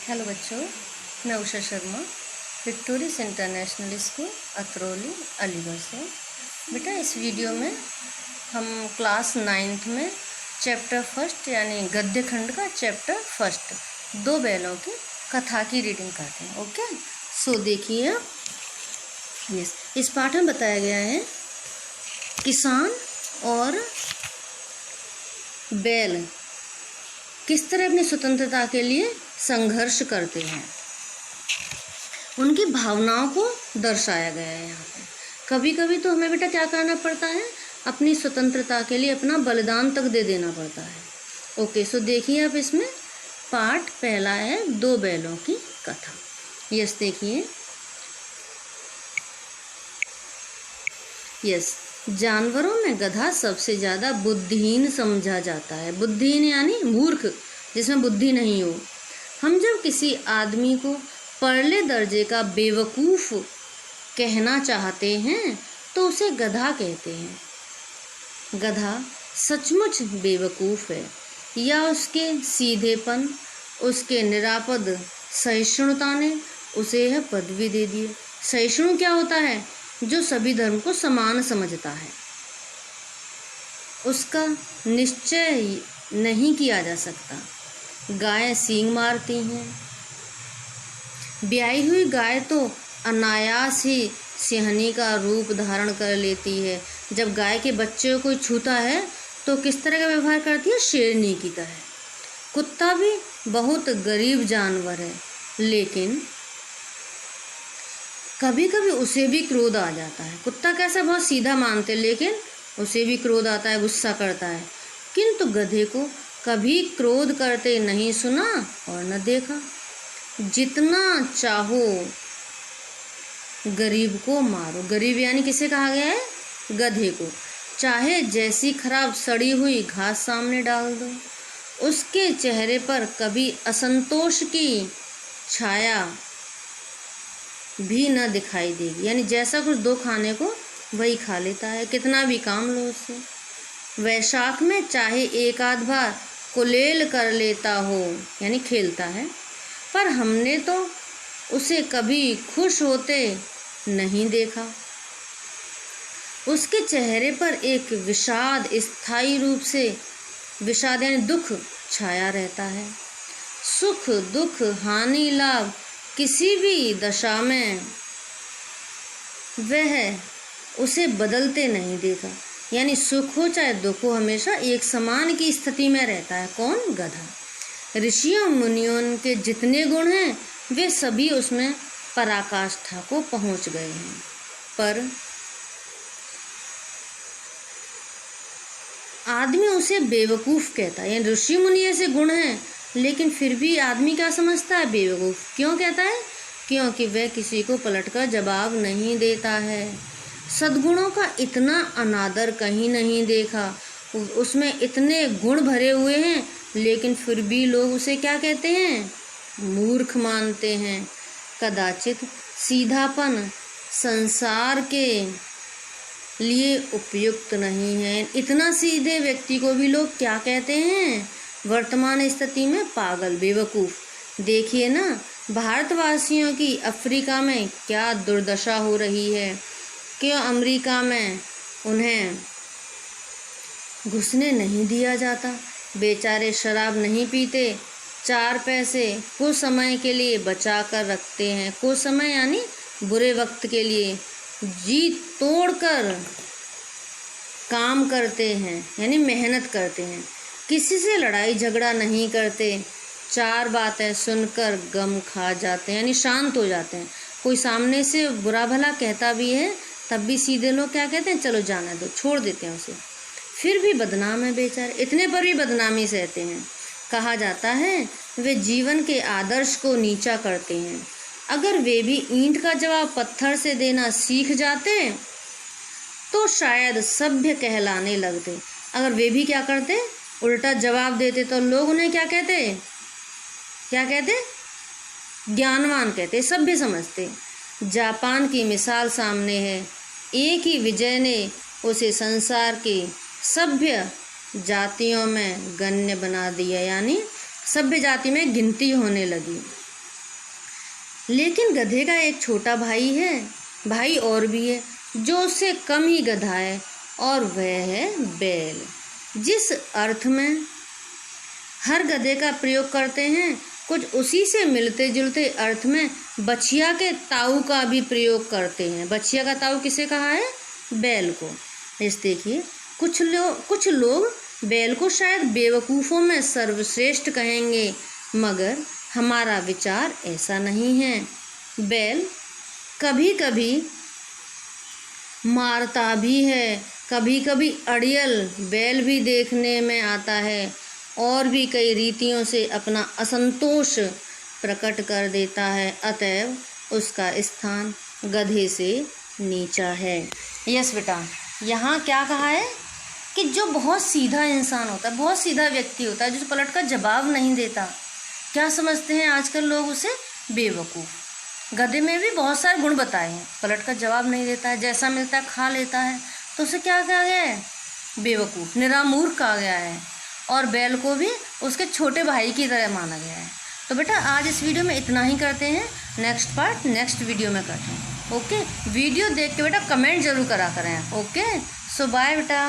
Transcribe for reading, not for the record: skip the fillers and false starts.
Hello बच्चों, मैं Usha Sharma victorious international school Atrauli Aligarh से। बेटा, इस वीडियो में हम क्लास 9th में चैप्टर फर्स्ट यानी गद्य खंड का चैप्टर फर्स्ट दो बैलों की कथा की रीडिंग करते हैं। ओके, सो देखिए यस, इस पाठ में बताया गया है किसान और बैल किस तरह अपनी स्वतंत्रता के लिए संघर्ष करते हैं, उनकी भावनाओं को दर्शाया गया है यहाँ पे। कभी कभी तो हमें बेटा क्या करना पड़ता है, अपनी स्वतंत्रता के लिए अपना बलिदान तक दे देना पड़ता है। ओके, सो देखिए आप इसमें पार्ट पहला है दो बैलों की कथा। यस देखिए, यस, जानवरों में गधा सबसे ज़्यादा बुद्धिहीन समझा जाता है। बुद्धिहीन यानी मूर्ख, जिसमें बुद्धि नहीं हो। हम जब किसी आदमी को परले दर्जे का बेवकूफ़ कहना चाहते हैं तो उसे गधा कहते हैं। गधा सचमुच बेवकूफ़ है या उसके सीधेपन, उसके निरापद सहिष्णुता ने उसे यह पदवी दे दी। सहिष्णु क्या होता है? जो सभी धर्म को समान समझता है। उसका निश्चय नहीं किया जा सकता। गायें सींग मारती हैं। ब्याही हुई गाय तो अनायास ही सिंहनी का रूप धारण कर लेती है। जब गाय के बच्चे को कोई छूता है तो किस तरह का व्यवहार करती है? शेरनी की तरह। कुत्ता भी बहुत गरीब जानवर है, लेकिन कभी कभी उसे भी क्रोध आ जाता है। कुत्ता कैसा बहुत सीधा मानते, लेकिन उसे भी क्रोध आता है, गुस्सा करता है। किंतु गधे को कभी क्रोध करते नहीं सुना और न देखा। जितना चाहो गरीब को मारो। गरीब यानी किसे कहा गया है? गधे को। चाहे जैसी खराब सड़ी हुई घास सामने डाल दो, उसके चेहरे पर कभी असंतोष की छाया भी न दिखाई देगी। यानी जैसा कुछ दो खाने को वही खा लेता है, कितना भी काम लो उससे। वैशाख में चाहे एक आध बार कुलेल कर लेता हो, यानी खेलता है, पर हमने तो उसे कभी खुश होते नहीं देखा। उसके चेहरे पर एक विषाद, स्थायी रूप से विषाद यानी दुख छाया रहता है। सुख दुख हानि लाभ किसी भी दशा में वह उसे बदलते नहीं देखा। यानी सुख हो चाहे दुख हो, हमेशा एक समान की स्थिति में रहता है। कौन? गधा। ऋषियों मुनियों के जितने गुण हैं वे सभी उसमें पराकाष्ठा को पहुंच गए हैं, पर आदमी उसे बेवकूफ़ कहता है। यानी ऋषि मुनि ऐसे गुण हैं, लेकिन फिर भी आदमी क्या समझता है? बेवकूफ़। क्यों कहता है? क्योंकि वह किसी को पलटकर जवाब नहीं देता है। सद्गुणों का इतना अनादर कहीं नहीं देखा। उसमें इतने गुण भरे हुए हैं, लेकिन फिर भी लोग उसे क्या कहते हैं? मूर्ख मानते हैं। कदाचित सीधापन संसार के लिए उपयुक्त नहीं है। इतना सीधे व्यक्ति को भी लोग क्या कहते हैं? वर्तमान स्थिति में पागल, बेवकूफ़। देखिए ना, भारतवासियों की अफ्रीका में क्या दुर्दशा हो रही है। क्यों अमेरिका में उन्हें घुसने नहीं दिया जाता? बेचारे शराब नहीं पीते, 4 पैसे कुछ समय के लिए बचा कर रखते हैं। कुछ समय यानी बुरे वक्त के लिए जी तोड़ कर काम करते हैं, यानी मेहनत करते हैं। किसी से लड़ाई झगड़ा नहीं करते, 4 बातें सुनकर गम खा जाते हैं, यानी शांत हो जाते हैं। कोई सामने से बुरा भला कहता भी है, तब भी सीधे लोग क्या कहते हैं? चलो जाने दो, छोड़ देते हैं उसे। फिर भी बदनाम है बेचारे, इतने पर भी बदनामी सहते हैं। कहा जाता है वे जीवन के आदर्श को नीचा करते हैं। अगर वे भी ईंट का जवाब पत्थर से देना सीख जाते तो शायद सभ्य कहलाने लगते। अगर वे भी क्या करते? उल्टा जवाब देते, तो लोग उन्हें क्या कहते? क्या कहते? ज्ञानवान कहते, सभ्य समझते। जापान की मिसाल सामने है। एक ही विजय ने उसे संसार के सभ्य जातियों में गण्य बना दिया, यानी सभ्य जाति में गिनती होने लगी। लेकिन गधे का एक छोटा भाई है, भाई और भी है जो उससे कम ही गधा है, और वह है बैल। जिस अर्थ में हर गधे का प्रयोग करते हैं, कुछ उसी से मिलते जुलते अर्थ में बछिया के ताऊ का भी प्रयोग करते हैं। बछिया का ताऊ किसे कहा है? बैल को। इस देखिए, कुछ लोग बैल को शायद बेवकूफ़ों में सर्वश्रेष्ठ कहेंगे, मगर हमारा विचार ऐसा नहीं है। बैल कभी कभी मारता भी है, कभी कभी अड़ियल बैल भी देखने में आता है, और भी कई रीतियों से अपना असंतोष प्रकट कर देता है। अतएव उसका स्थान गधे से नीचा है। यस बेटा, यहाँ क्या कहा है कि जो बहुत सीधा इंसान होता है, बहुत सीधा व्यक्ति होता है, जो पलट कर जवाब नहीं देता, क्या समझते हैं आजकल लोग उसे? बेवकूफ़। गधे में भी बहुत सारे गुण बताए हैं, पलट कर जवाब नहीं देता है, जैसा मिलता है खा लेता है, तो उसे क्या कहा गया है? बेवकूफ़, निरामूर्ख कहा गया है। और बैल को भी उसके छोटे भाई की तरह माना गया है। तो बेटा आज इस वीडियो में इतना ही करते हैं, नेक्स्ट पार्ट नेक्स्ट वीडियो में करते हैं। ओके, वीडियो देख के बेटा कमेंट जरूर करा करें। ओके, सो बाय बेटा।